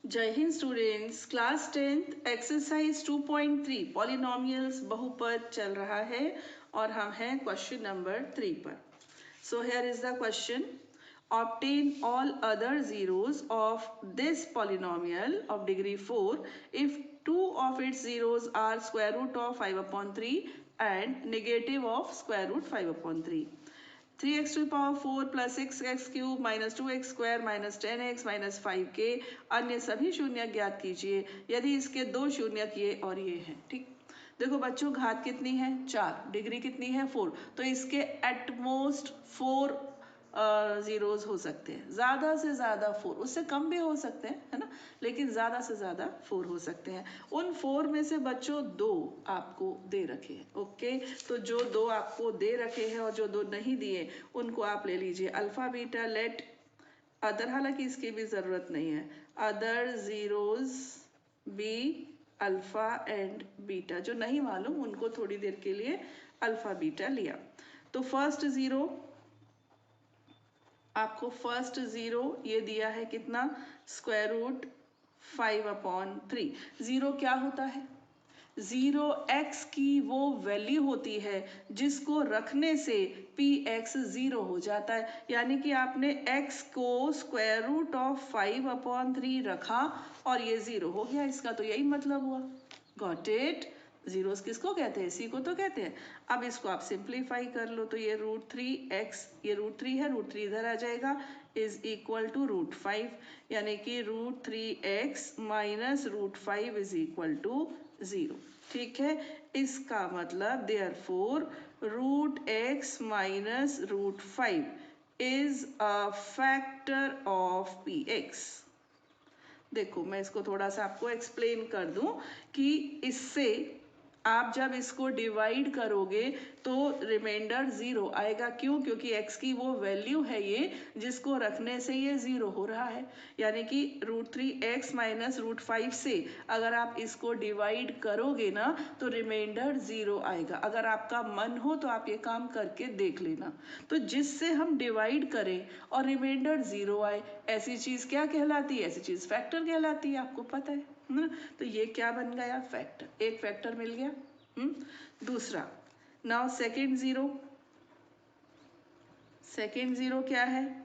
जय Hind students, class 10th exercise 2.3 polynomials बहुपद चल रहा है और हम हैं क्वेश्चन नंबर 3 पर। So here is the question, obtain all other zeros of this polynomial of degree 4 if two of its zeros are square root of 5 upon 3 and negative of square root 5 upon 3। 3x to the power 4 plus 6x cube minus 2x square minus 10x minus 5 के अन्य सभी शून्य ज्ञात कीजिए यदि इसके दो शून्य ये और ये हैं। ठीक, देखो बच्चों, घात कितनी है 4, डिग्री कितनी है 4, तो इसके एटमोस्ट 4 जीरोज हो सकते हैं, ज़्यादा से ज़्यादा 4, उससे कम भी हो सकते हैं, है ना, लेकिन ज़्यादा से ज़्यादा 4 हो सकते हैं। उन 4 में से बच्चों 2 आपको दे रखे हैं। ओके, तो जो 2 आपको दे रखे हैं और जो 2 नहीं दिए उनको आप ले लीजिए अल्फ़ा बीटा लेट अदर, हालांकि इसकी भी ज़रूरत नहीं है, other zeros B alpha and beta. जो नहीं मालूम उनको थोड़ी देर के लिए अल्फ़ा बीटा लिया। तो फर्स्ट ज़ीरो आपको, फर्स्ट ज़ीरो ये दिया है कितना, स्क्वायर रूट 5 अपॉन 3। ज़ीरो क्या होता है, ज़ीरो x की वो वैल्यू होती है जिसको रखने से px ज़ीरो हो जाता है। यानी कि आपने x को स्क्वायर रूट ऑफ 5 अपॉन 3 रखा और ये ज़ीरो हो गया, इसका तो यही मतलब हुआ। Got it. जीरोस किसको कहते हैं, इसी को तो कहते हैं। अब इसको आप सिंप्लीफाई कर लो तो ये रूट 3x, ये रूट 3 है, रूट 3 इधर आ जाएगा, इज इक्वल टू रूट 5, यानी कि root 3x minus root 5 is equal to 0। ठीक है, इसका मतलब therefore root x minus root 5 is a factor of px। देखो मैं इसको थोड़ा सा आपको एक्सप्लेन कर दूं कि इससे आप जब इसको डिवाइड करोगे तो रिमाइंडर 0 आएगा। क्यों? क्योंकि x की वो वैल्यू है ये जिसको रखने से ये 0 हो रहा है। यानी कि रूट 3x माइनस रूट 5 से अगर आप इसको डिवाइड करोगे ना तो रिमाइंडर 0 आएगा। अगर आपका मन हो तो आप ये काम करके देख लेना। तो जिससे हम डिवाइड करें और रिमाइंडर 0 आए, ऐसी चीज़ क्या कहलाती है, ऐसी चीज़ फैक्टर कहलाती है, आपको पता है ना। तो ये क्या बन गया, फैक्टर, एक फैक्टर मिल गया। दूसरा, नाउ सेकेंड ज़ीरो क्या है,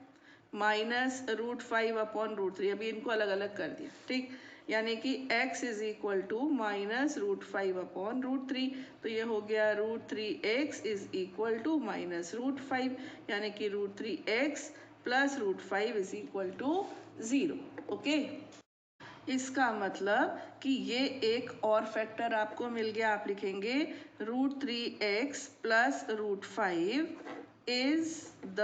माइनस रूट 5 अपॉन रूट 3। अभी इनको अलग अलग कर दिया, ठीक, यानी कि x is equal to minus root 5 upon root 3। तो ये हो गया root 3x is equal to minus root 5, यानी कि root 3x plus root 5 is equal to 0। Okay, इसका मतलब कि ये एक और फैक्टर आपको मिल गया। आप लिखेंगे root 3x plus root 5 is the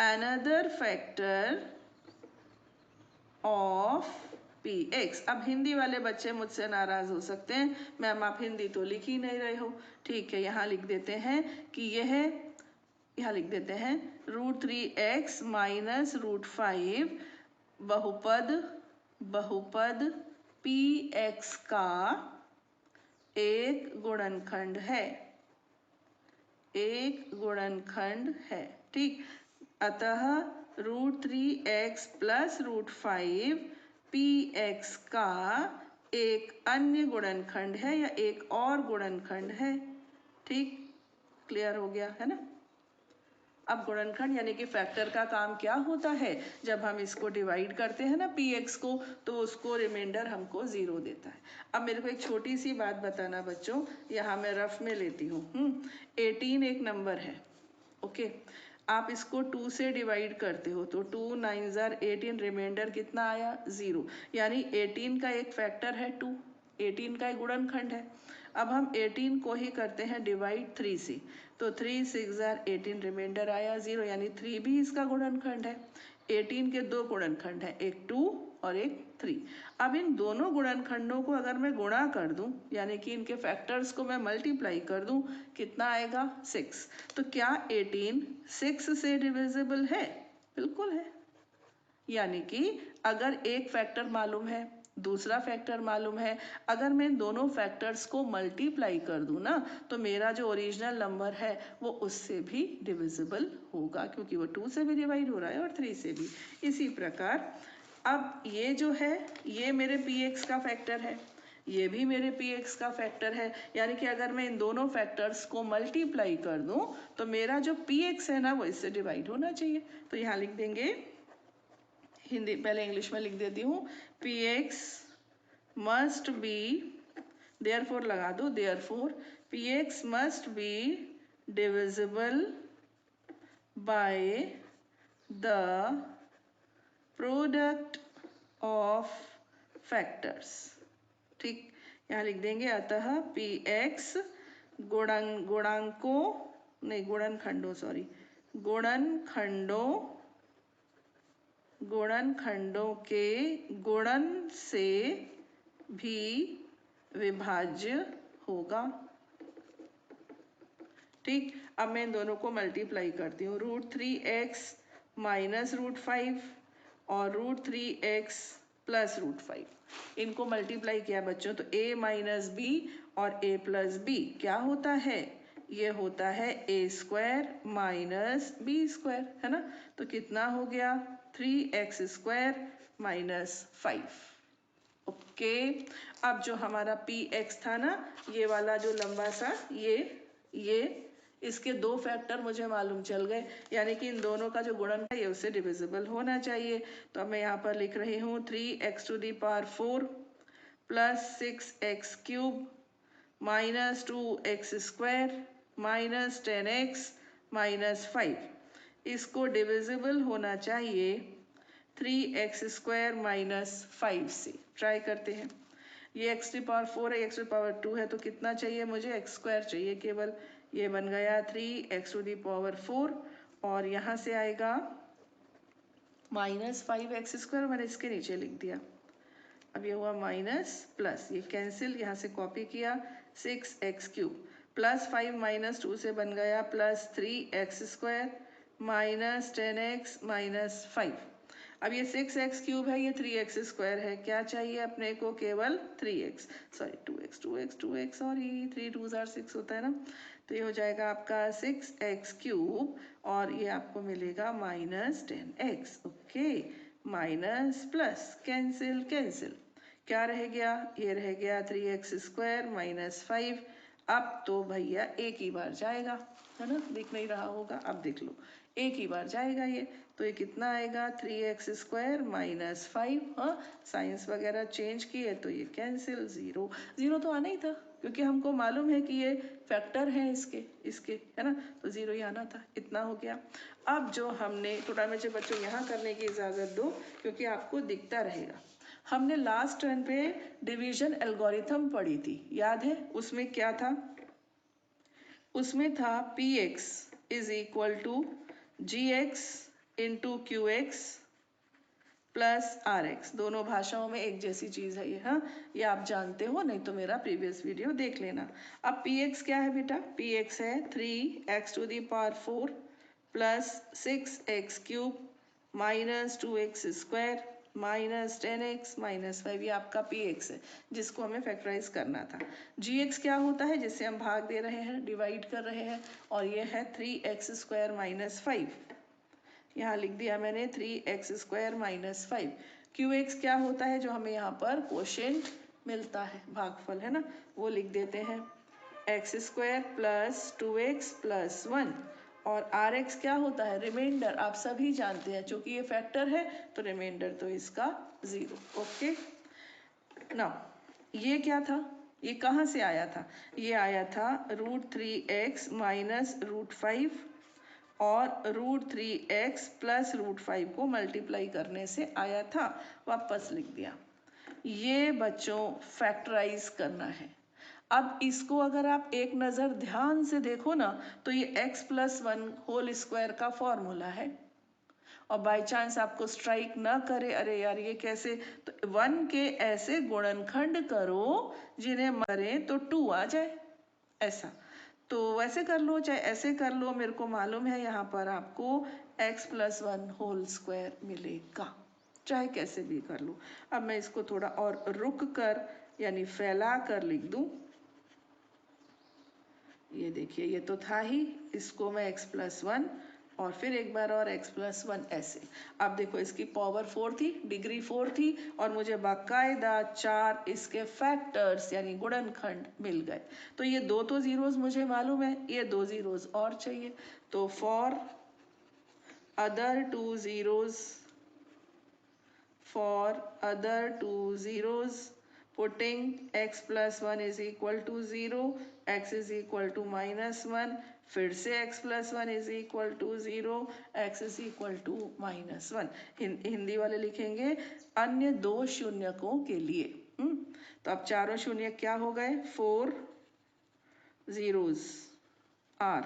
another factor of px। अब हिंदी वाले बच्चे मुझसे नाराज हो सकते हैं, मैम आप हिंदी तो लिख ही नहीं रहे हो। ठीक है, यहाँ लिख देते हैं कि यह, यहाँ लिख देते हैं रूट 3x माइनस रूट 5 बहुपद px का एक गुणनखंड है, एक गुणनखंड है। ठीक, अतः root 3x plus root 5 px का एक अन्य गुणनखंड है या एक और गुणनखंड है। ठीक, क्लियर हो गया है ना। अब गुणनखंड यानी कि फैक्टर का काम क्या होता है, जब हम इसको डिवाइड करते हैं ना px को, तो उसको रिमाइंडर हमको 0 देता है। अब मेरे को एक छोटी सी बात बताना बच्चों, यहाँ मैं रफ में लेती हूँ। 18 एक नंबर है, ओके, आप इसको 2 से डिवाइड करते हो तो 2 9 18, रिमाइंडर कितना आया 0, यानी 18 का एक फैक्टर है 2, 18 का एक गुणनखंड है। अब हम 18 को ही करते हैं डिवाइड 3 से, तो 3 6 18, रिमाइंडर आया 0, यानी 3 भी इसका गुणनखंड है। 18 के दो गुणनखंड हैं, एक 2 और एक 3। अब इन दोनों गुणनखंडों को अगर मैं गुणा कर दूं, यानी कि इनके फैक्टर्स को मैं मल्टीप्लाई कर दूं, कितना आएगा 6। तो क्या 18 6 से डिविजिबल है? बिल्कुल है। यानी कि अगर एक फैक्टर मालूम है, दूसरा फैक्टर मालूम है, अगर मैं इन दोनों फैक्टर्स को मल्टीप्लाई कर दूं ना, तो मेरा जो ओरिजिनल नंबर है वो उससे भी डिविजिबल होगा, क्योंकि वो 2 से भी डिवाइड हो रहा है और 3 से भी। इसी प्रकार अब ये जो है ये मेरे पी एक्स का फैक्टर है, ये भी मेरे पी एक्स का फैक्टर है, यानी कि अगर मैं इन दोनों फैक्टर्स को मल्टीप्लाई कर दूं तो मेरा जो पी एक्स है ना वो इससे डिवाइड होना चाहिए। तो यहाँ लिख देंगे, हिंदी पहले इंग्लिश में लिख देती हूँ, P x must be, therefore लगा दो, therefore P x must be divisible by the product of factors. ठीक, यहाँ लिख देंगे, अतः पी एक्स गुणांकों नहीं गुणनखंडों सॉरी गुणनखंडों के गुणन से भी विभाज्य होगा। ठीक, अब मैं इन दोनों को मल्टीप्लाई करती हूँ, √3x माइनस √5 और √3x प्लस √5, इनको मल्टीप्लाई किया बच्चों तो a माइनस बी और a प्लस बी क्या होता है, ये होता है a² माइनस b², है ना। तो कितना हो गया 3x² माइनस 5। ओके, अब जो हमारा px था ना, ये वाला जो लंबा सा ये इसके दो फैक्टर मुझे मालूम चल गए, यानी कि इन दोनों का जो गुणन है ये उससे डिविजिबल होना चाहिए। तो अब मैं यहाँ पर लिख रही हूँ 3x⁴ plus 6x³ minus 2x² minus 10x minus 5, इसको डिविजिबल होना चाहिए 3x² माइनस 5 से। ट्राई करते हैं, ये x⁴ है, x⁴ है, तो कितना चाहिए मुझे, x² चाहिए केवल, ये बन गया 3x⁴ और यहाँ से आएगा माइनस 5x², मैंने इसके नीचे लिख दिया। अब ये हुआ माइनस प्लस, ये कैंसिल, यहाँ से कॉपी किया, 6x³ प्लस 5 माइनस 2 से बन गया plus 3x² minus 10x minus 5। अब ये 6x³ है, ये 3x² है, क्या चाहिए अपने को, केवल 3x, सॉरी 2x सॉरी 3 2 6 होता है ना। तो ये हो जाएगा आपका 6x³ और ये आपको मिलेगा minus 10x। Okay, minus plus cancel cancel, क्या रह गया, ये रह गया 3x² माइनस 5। अब तो भैया एक ही बार जाएगा, है ना, दिख नहीं रहा होगा, अब देख लो, एक ही बार जाएगा ये। तो ये कितना आएगा 3x² माइनस 5, हाँ साइंस वगैरह चेंज किए तो ये कैंसिल, जीरो जीरो तो आना ही था क्योंकि हमको मालूम है कि ये फैक्टर है इसके, है ना, तो जीरो ही आना था, इतना हो गया। अब जो हमने थोड़ा मुझे बच्चों यहाँ करने की इजाज़त दो क्योंकि आपको दिखता रहेगा, हमने लास्ट टर्न पे डिवीजन एल्गोरिथम पढ़ी थी, याद है, उसमें क्या था, उसमें था px is equal to gx into qx plus rx, दोनों भाषाओं में एक जैसी चीज है ये, हाँ ये आप जानते हो, नहीं तो मेरा प्रीवियस वीडियो देख लेना। अब px क्या है बेटा, px है 3x⁴ plus 6x³ minus 2x² minus 10x minus 5, ये आपका px है जिसको हमें फैक्टराइज करना था। gx क्या होता है, जिससे हम भाग दे रहे हैं, डिवाइड कर रहे हैं, और ये है 3x² माइनस 5, यहाँ लिख दिया मैंने 3x² माइनस 5। qx क्या होता है, जो हमें यहाँ पर क्वोशिएंट मिलता है, भागफल, है ना, वो लिख देते हैं x² प्लस 2x प्लस 1, और rx क्या होता है, रिमाइंडर, आप सभी जानते हैं, चूंकि ये फैक्टर है तो रिमाइंडर तो इसका 0। ओके, नाउ ये क्या था, ये कहाँ से आया था, ये आया था √3x माइनस √5 और √3x प्लस √5 को मल्टीप्लाई करने से आया था, वापस लिख दिया। ये बच्चों फैक्टराइज करना है। अब इसको अगर आप एक नज़र ध्यान से देखो ना तो ये x+1 होल स्क्वायर का फॉर्मूला है, और बाय चांस आपको स्ट्राइक ना करे, अरे यार ये कैसे, तो 1 के ऐसे गुणनखंड करो जिन्हें मरे तो 2 आ जाए, ऐसा, तो वैसे कर लो चाहे ऐसे कर लो, मेरे को मालूम है यहाँ पर आपको x+1 होल स्क्वायर मिलेगा, चाहे कैसे भी कर लो। अब मैं इसको थोड़ा और रुक कर यानी फैला कर लिख दूं, ये देखिए ये तो था ही, इसको मैं x+1 और फिर एक बार और x प्लस 1 ऐसे। अब देखो इसकी पावर 4 थी, डिग्री 4 थी और मुझे बाकायदा 4 इसके फैक्टर्स यानी गुणनखंड मिल गए। तो ये दो तो जीरोस मुझे मालूम है, ये दो जीरोस और चाहिए। तो for other two zeros, for other two zeros, putting x plus 1 is equal to 0, x is equal to minus 1, फिर से x plus 1 is equal to 0, x is equal to minus 1। Hindi वाले लिखेंगे अन्य दो शून्यकों के लिए। तो अब चारों शून्य क्या हो गए? 4 zeros r।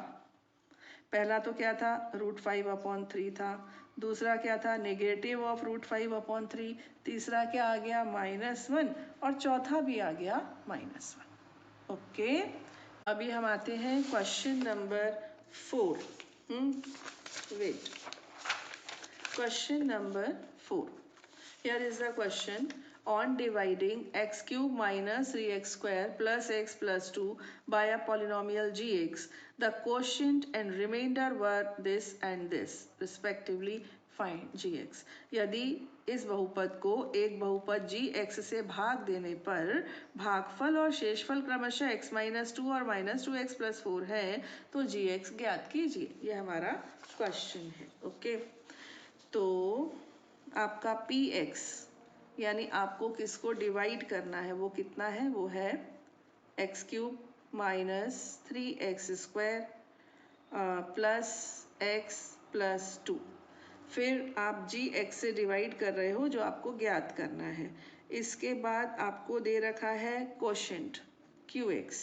पहला तो क्या था? √5/3 था। दूसरा क्या था? Negative of √5/3। तीसरा क्या आ गया? -1 और चौथा भी आ गया -1। ओके, अभी हम आते हैं question number 4। Wait, question number 4। Here is the question on dividing x cube minus 3x square plus x plus 2 by a polynomial gx, the quotient and remainder were this and this respectively, find gx। यदि इस बहुपद को एक बहुपद gx से भाग देने पर भागफल और शेषफल क्रमशः x minus 2 और -2x plus 4 है तो gx ज्ञात कीजिए। यह हमारा क्वेश्चन है। ओके, तो आपका px यानी आपको किसको डिवाइड करना है, वो कितना है? वो है x cube minus 3x square plus x plus 2। फिर आप जी एक्स से डिवाइड कर रहे हो जो आपको ज्ञात करना है। इसके बाद आपको दे रखा है कोशेंट QX,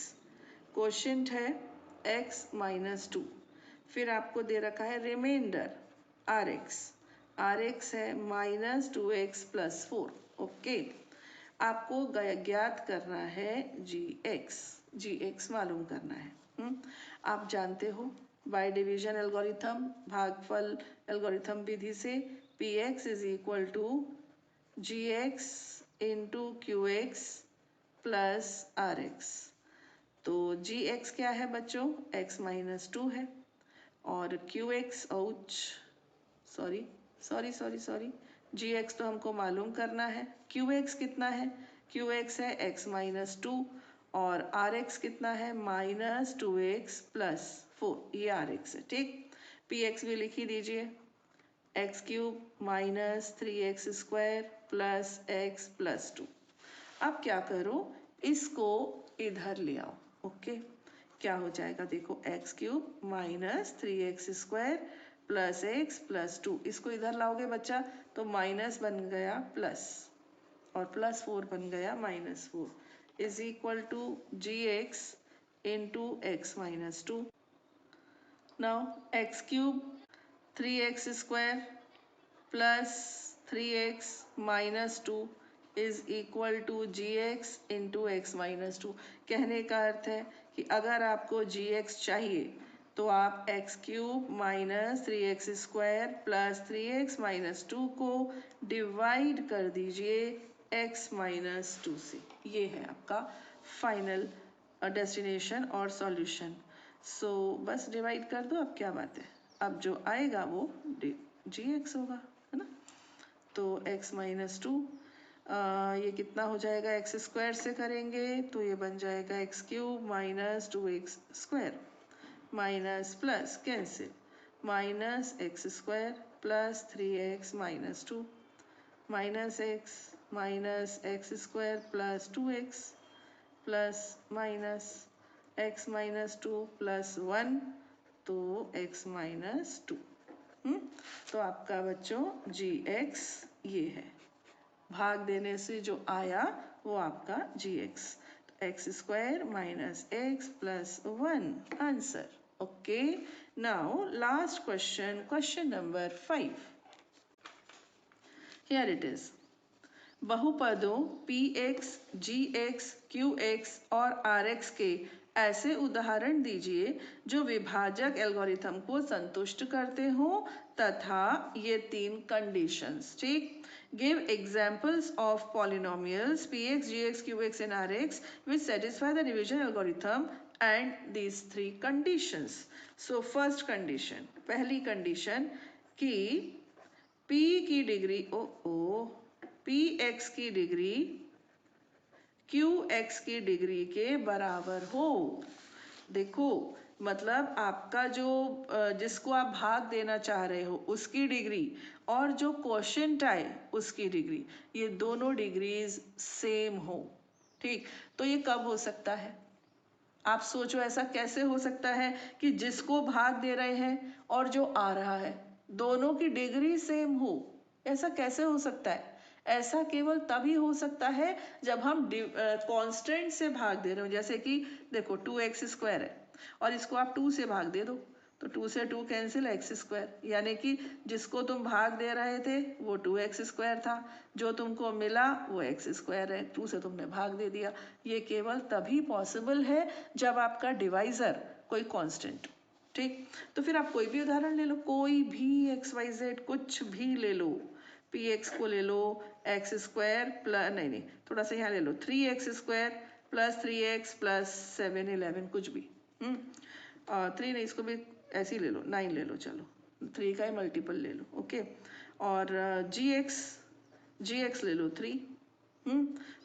कोशेंट है x माइनस 2। फिर आपको दे रखा है रिमाइंडर RX, RX है -2x प्लस 4। ओके, आपको ज्ञात करना है GX मालूम करना है। आप जानते हो बाय डिवीजन एल्गोरिथम, भागफल एल्गोरिथम विधि से PX is equal to GX into QX plus RX। तो GX क्या है बच्चों? x माइनस 2 है और QX सॉरी GX तो हमको मालूम करना है। QX कितना है? QX है x माइनस 2 और RX कितना है? -2x plus 4। ये RX है, ठीक। PX भी लिख ही दीजिए, x cube minus 3x square plus x plus 2। अब क्या करो? इसको इधर ले आओ। ओके, क्या हो जाएगा? देखो x cube minus 3x square plus x plus 2, इसको इधर लाओगे बच्चा तो माइनस बन गया प्लस और प्लस 4 बन गया -4 is equal to GX into x minus 2। Now x cube 3x square plus 3x minus 2 is equal to GX into x minus 2। कहने का अर्थ है कि अगर आपको GX चाहिए तो आप x cube minus 3x square plus 3x minus 2 को डिवाइड कर दीजिए x माइनस 2 से। ये है आपका फाइनल डेस्टिनेशन और सॉल्यूशन। सो बस डिवाइड कर दो। अब क्या बात है, अब जो आएगा वो GX होगा, है ना। तो x माइनस 2 ये कितना हो जाएगा? x स्क्वायर से करेंगे तो ये बन जाएगा x cube minus 2x square minus plus cancel minus x square plus 3x minus 2 minus x square plus 2x plus minus x minus 2 plus 1 तो x माइनस 2। तो आपका बच्चों GX ये है, भाग देने से जो आया वो आपका GX, x square minus x plus 1 answer. Okay, now last question, question number 5। Here it is, बहुपदों PX, GX, QX और RX के ऐसे उदाहरण दीजिए जो विभाजक एल्गोरिथम को संतुष्ट करते हो तथा ये 3 कंडीशंस। ठीक, give examples of polynomials px, gx, qx and rx which satisfy the division algorithm and these 3 conditions. So first condition, पहली कंडीशन कि p की डिग्री px की डिग्री qx की डिग्री के बराबर हो। देखो मतलब आपका जो जिसको आप भाग देना चाह रहे हो उसकी डिग्री और जो क्वोशिएंट आए उसकी डिग्री, ये दोनों डिग्रीज सेम हो। ठीक, तो ये कब हो सकता है? आप सोचो ऐसा कैसे हो सकता है कि जिसको भाग दे रहे हैं और जो आ रहा है दोनों की डिग्री सेम हो? ऐसा कैसे हो सकता है? ऐसा केवल तभी हो सकता है जब हम कांस्टेंट से भाग दे रहे हो। जैसे कि देखो 2x² है और इसको आप 2 से भाग दे दो तो 2 से 2 कैंसिल, x², यानी कि जिसको तुम भाग दे रहे थे वो 2x² था, जो तुमको मिला वो x² है, 2 से तुमने भाग दे दिया। ये केवल तभी पॉसिबल है जब आपका डिवाइजर कोई कांस्टेंट। ठीक, तो फिर आप कोई भी उदाहरण ले लो, कोई भी xyz कुछ भी ले लो, px को ले लो x² प्लस नहीं थोड़ा सा यहाँ ले लो 3x² प्लस 3x प्लस 7 11 कुछ भी 3 नहीं, इसको भी ऐसे ही ले लो 9 ले लो, चलो 3 का ही मल्टीपल ले लो। ओके, और gx ले लो 3।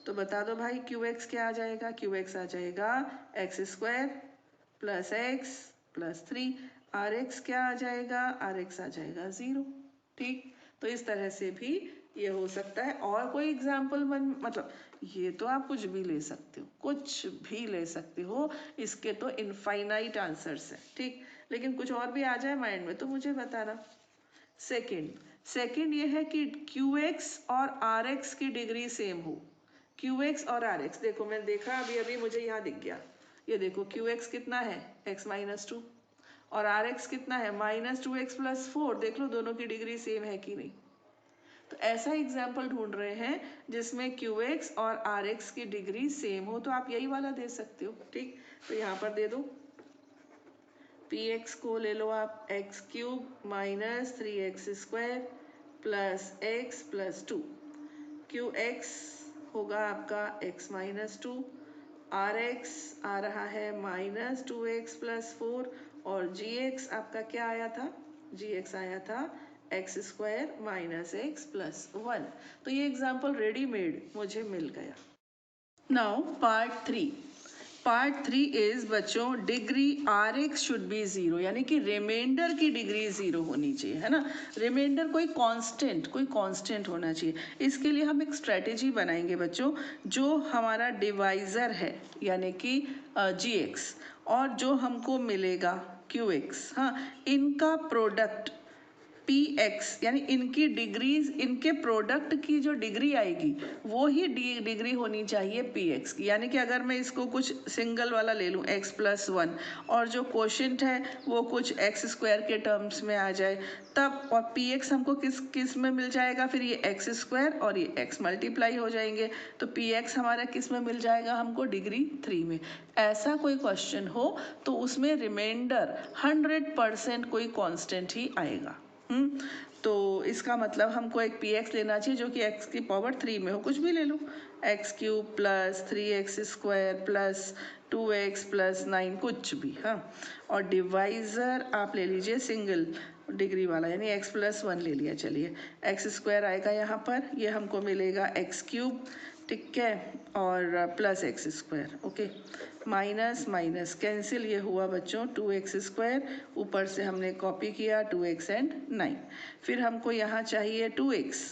तो बता दो भाई qx क्या आ जाएगा? qx आ जाएगा x² plus x plus 3। rx क्या आ जाएगा? rx आ जाएगा 0। ठीक, तो इस तरह से भी ये हो सकता है। और कोई एग्जाम्पल मतलब ये तो आप कुछ भी ले सकते हो, कुछ भी ले सकते हो, इसके तो इनफाइनाइट आंसर्स है। ठीक, लेकिन कुछ और भी आ जाए माइंड में तो मुझे बताना। सेकंड ये है कि qx और rx की डिग्री सेम हो। qx और rx, देखो मैं देखा अभी मुझे यहाँ दिख गया, ये देखो qx कितना है x-2 और rx कितना है -2x + 4। देख लो दोनों की डिग्री सेम है कि नहीं। तो ऐसा एग्जाम्पल ढूंढ रहे हैं जिसमें qx और rx की डिग्री सेम हो, तो आप यही वाला दे सकते हो। ठीक, तो यहाँ पर दे दो px को ले लो आप x³ - 3x² plus x plus 2, qx होगा आपका x-2, rx आ रहा है -2x + 4 और gx आपका क्या आया था? gx आया था x² - x प्लस 1। तो ये एग्जाम्पल रेडीमेड मुझे मिल गया। नाउ पार्ट 3 इज बच्चों डिग्री rx शुड बी 0, यानी कि रिमाइंडर की डिग्री 0 होनी चाहिए, है ना। रिमाइंडर कोई कांस्टेंट होना चाहिए। इसके लिए हम एक स्ट्रेटेजी बनाएंगे बच्चों, जो हमारा डिवाइजर है यानी कि gx और जो हमको मिलेगा qx, हाँ, इनका प्रोडक्ट px यानी इनकी डिग्रीज, इनके प्रोडक्ट की जो डिग्री आएगी वो ही डिग्री होनी चाहिए px की। यानी कि अगर मैं इसको कुछ सिंगल वाला ले लूँ x + 1 और जो क्वोशिएंट है वो कुछ x² के टर्म्स में आ जाए तब, और px हमको किस में मिल जाएगा? फिर ये x² और ये x मल्टीप्लाई हो जाएंगे तो px हमारा किस में मिल जाएगा हमको? डिग्री 3 में। ऐसा कोई क्वेश्चन हो तो उसमें रिमाइंडर 100% कोई कांस्टेंट ही आएगा। तो इसका मतलब हमको एक px लेना चाहिए जो कि x की पावर 3 में हो, कुछ भी ले लो x³ plus 3x² plus 2x plus 9 कुछ भी, हाँ। और डिवाइजर आप ले लीजिए सिंगल डिग्री वाला यानी x + 1 ले लिया। चलिए x² आएगा यहाँ पर, ये हमको मिलेगा x³, ठीक है, और plus x²। Okay, minus minus cancel, ये हुआ बच्चों 2x², ऊपर से हमने कॉपी किया 2x एंड 9। फिर हमको यहाँ चाहिए 2x,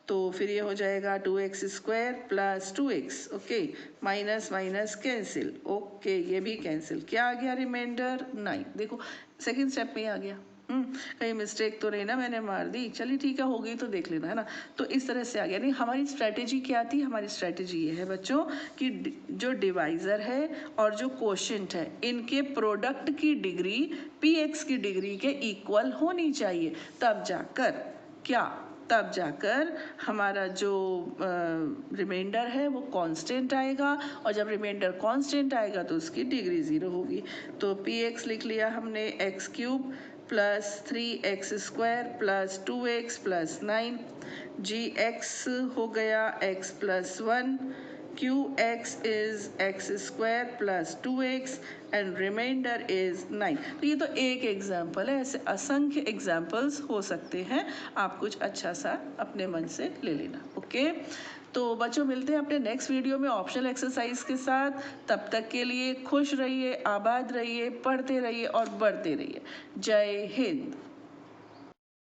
तो फिर ये हो जाएगा 2x² plus 2x। Okay, minus minus cancel, okay ये भी कैंसिल, क्या आ गया? रिमाइंडर 9। देखो सेकेंड स्टेप में ही आ गया। कहीं मिस्टेक तो नहीं ना मैंने मार दी? चलिए ठीक है, हो गई तो देख लेना, है ना। तो इस तरह से आ गया। नहीं, हमारी स्ट्रैटेजी क्या थी? हमारी स्ट्रैटेजी ये है बच्चों कि जो डिवाइजर है और जो क्वोशिएंट है इनके प्रोडक्ट की डिग्री px की डिग्री के इक्वल होनी चाहिए, तब जाकर क्या? तब जाकर हमारा जो रिमाइंडर है वो कांस्टेंट आएगा, और जब रिमाइंडर कांस्टेंट आएगा तो उसकी डिग्री 0 होगी। तो px लिख लिया हमने x cube plus 3x square plus 2x plus 9, gx हो गया x plus 1, qx is x square plus 2x and remainder is 9। तो ये तो एक एग्जाम्पल है, ऐसे असंख्य एग्जाम्पल्स हो सकते हैं, आप कुछ अच्छा सा अपने मन से ले लेना। ओके, तो बच्चों मिलते हैं अपने नेक्स्ट वीडियो में ऑप्शनल एक्सरसाइज के साथ। तब तक के लिए खुश रहिए, आबाद रहिए, पढ़ते रहिए और बढ़ते रहिए। जय हिंद।